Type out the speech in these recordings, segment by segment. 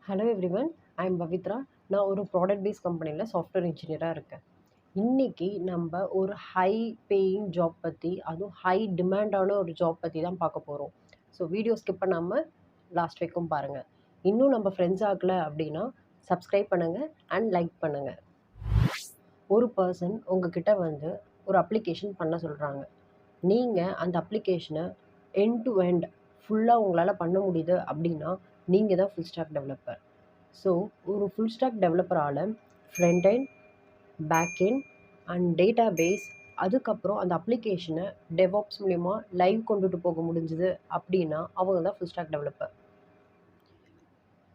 Hello everyone, I am Pavithra. நான் ஒரு product base கம்பெனியில் சாஃப்ட்வேர் இன்ஜினியராக இருக்கேன். இன்னைக்கு நம்ம ஒரு ஹை பேயிங் ஜாப் பற்றி, அதுவும் ஹை டிமாண்டான ஒரு ஜாப் பற்றி தான் பார்க்க போகிறோம். ஸோ வீடியோ ஸ்கிப் பண்ணாமல் லாஸ்ட் வரைக்கும் பாருங்கள். இன்னும் நம்ம ஃப்ரெண்ட்ஸ் ஆகலை அப்படின்னா சப்ஸ்கிரைப் பண்ணுங்கள் அண்ட் லைக் பண்ணுங்கள். ஒரு பர்சன் உங்ககிட்ட வந்து ஒரு அப்ளிகேஷன் பண்ண சொல்கிறாங்க. நீங்கள் அந்த அப்ளிகேஷனை எண்ட் டு எண்ட் ஃபுல்லாக உங்களால் பண்ண முடியுது அப்படின்னா நீங்கள் தான் ஃபுல் ஸ்டாக் டெவலப்பர். ஸோ ஒரு ஃபுல் ஸ்டாக் டெவலப்பரால் front end, back end and database, அதுக்கப்புறம் அந்த அப்ளிகேஷனை டெவாப்ஸ் மூலிமா லைவ் கொண்டுட்டு போக முடிஞ்சுது அப்படின்னா அவங்க தான் ஃபுல் ஸ்டாக் டெவலப்பர்.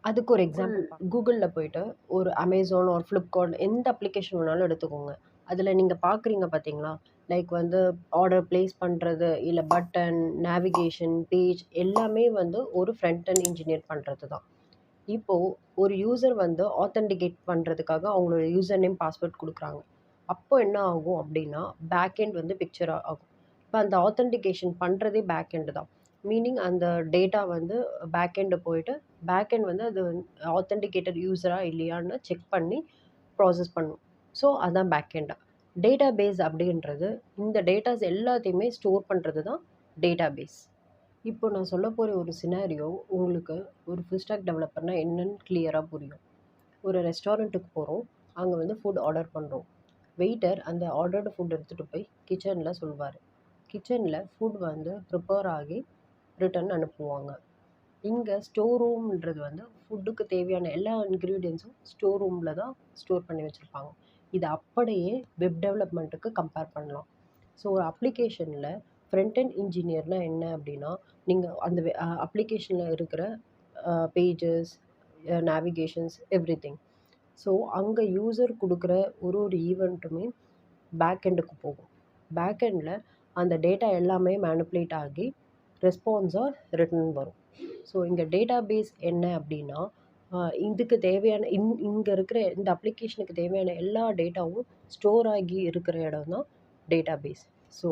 அதுக்கு ஒரு எக்ஸாம்பிள், கூகுளில் போயிட்டு ஒரு அமேசான் ஒரு ஃப்ளிப்கார்ட் எந்த அப்ளிகேஷன் வேணாலும் எடுத்துக்கோங்க. அதில் நீங்கள் பார்க்குறீங்க பார்த்தீங்களா, லைக் வந்து ஆர்டர் ப்ளேஸ் பண்ணுறது, இல்லை பட்டன், நேவிகேஷன், பேஜ் எல்லாமே வந்து ஒரு ஃப்ரண்ட் அண்ட் இன்ஜினியர் பண்ணுறது தான். இப்போது ஒரு யூசர் வந்து ஆத்தென்டிகேட் பண்ணுறதுக்காக அவங்களோட யூசர் நேம் பாஸ்வேர்ட் கொடுக்குறாங்க. அப்போ என்ன ஆகும் அப்படின்னா பேக் எண்ட் வந்து பிக்சர் ஆகும். இப்போ அந்த ஆத்தென்டிகேஷன் பண்ணுறதே பேக் எண்டு தான். மீனிங் அந்த டேட்டா வந்து பேக் எண்டு போயிட்டு பேக் எண்ட் வந்து அது ஆத்தென்டிகேட்டட் யூஸரா இல்லையான்னு செக் பண்ணி ப்ராசஸ் பண்ணும். ஸோ அதுதான் பேக் எண்டா. டேட்டா பேஸ் அப்படின்றது இந்த டேட்டாஸ் எல்லாத்தையுமே ஸ்டோர் பண்ணுறது தான் டேட்டா பேஸ். இப்போ நான் சொல்ல போகிற ஒரு சினாரியோ உங்களுக்கு ஒரு ஃபுல் ஸ்டாக் டெவலப்பர்னால் என்னன்னு கிளியராக புரியும். ஒரு ரெஸ்டாரண்ட்டுக்கு போகிறோம், அங்கே வந்து ஃபுட் ஆர்டர் பண்ணுறோம். வெயிட்டர் அந்த ஆர்டர்டு ஃபுட் எடுத்துகிட்டு போய் கிச்சனில் சொல்வார். கிச்சனில் ஃபுட் வந்து ப்ரிப்பேர் ஆகி ரிட்டன் அனுப்புவாங்க. இங்கே ஸ்டோர் ரூம்ன்றது வந்து ஃபுட்டுக்கு தேவையான எல்லா இன்க்ரீடியன்ஸும் ஸ்டோர் ரூமில் தான் ஸ்டோர் பண்ணி வச்சுருப்பாங்க. இது அப்படியே வெப் டெவலப்மெண்ட்டுக்கு கம்பேர் பண்ணலாம். ஸோ ஒரு அப்ளிகேஷனில் ஃப்ரண்ட் எண்ட் இன்ஜினியர்னால் என்ன அப்படின்னா, நீங்கள் அந்த அப்ளிகேஷனில் இருக்கிற பேஜஸ், நேவிகேஷன்ஸ், எவ்ரிதிங். ஸோ அங்கே யூசர் கொடுக்குற ஒரு ஈவெண்ட்டுமே பேக் எண்டுக்கு போகும். பேக் எண்டில் அந்த டேட்டா எல்லாமே மேனிப்புலேட் ஆகி ரெஸ்பான்ஸாக ரிட்டர்ன் வரும். ஸோ இங்கே டேட்டா பேஸ் என்ன அப்படின்னா, இதுக்கு தேவையான இங்கே இருக்கிற இந்த அப்ளிகேஷனுக்கு தேவையான எல்லா டேட்டாவும் ஸ்டோர் ஆகி இருக்கிற இடம் தான் டேட்டா பேஸ். ஸோ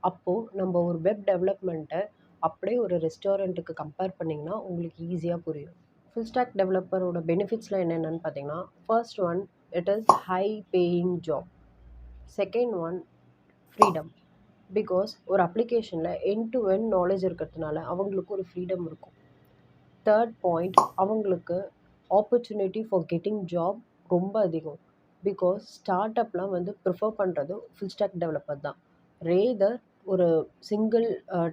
அப்போது நம்ம ஒரு வெப் டெவலப்மெண்ட்டை அப்படியே ஒரு ரெஸ்டாரண்ட்டுக்கு கம்பேர் பண்ணிங்கன்னா உங்களுக்கு ஈஸியாக புரியும். ஃபுல் ஸ்டாக் டெவலப்பரோட பெனிஃபிட்ஸ்லாம் என்னென்னு பார்த்தீங்கன்னா, first one, it is high paying job. Second one, freedom. Because ஒரு அப்ளிகேஷனில் எண்ட் டு எண்ட் நாலேஜ் இருக்கிறதுனால அவங்களுக்கு ஒரு ஃப்ரீடம் இருக்கும். தேர்ட் பாயிண்ட், அவங்களுக்கு ஆப்பர்ச்சுனிட்டி ஃபார் கெட்டிங் ஜாப் ரொம்ப அதிகம். பிகாஸ் ஸ்டார்ட் அப்லாம் வந்து ப்ரிஃபர் பண்ணுறது ஃபுல் ஸ்டாக் டெவலப்பர் தான். ரேதர் ஒரு சிங்கிள்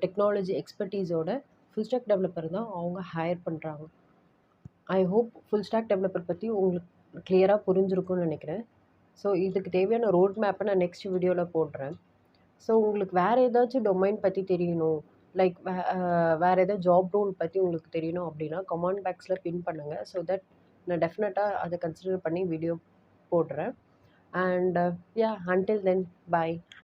டெக்னாலஜி எக்ஸ்பர்டீஸோட ஃபுல் ஸ்டாக் டெவலப்பர் தான் அவங்க ஹையர் பண்ணுறாங்க. I hope full stack developer பற்றி உங்களுக்கு கிளியராக புரிஞ்சிருக்கும்னு நினைக்கிறேன். ஸோ இதுக்கு தேவையான ரோட் மேப்பை நான் நெக்ஸ்ட் வீடியோவில் போடுறேன். ஸோ உங்களுக்கு வேறு ஏதாச்சும் டொமைன் பற்றி தெரியணும், லைக் வேறு ஏதாவது ஜாப் ரோல் பற்றி உங்களுக்கு தெரியணும் அப்படின்னா கமெண்ட் பாக்ஸில் பின் பண்ணுங்கள். ஸோ தட் நான் டெஃபினட்டாக அதை கன்சிடர் பண்ணி வீடியோ போடுறேன். And yeah, until then, bye.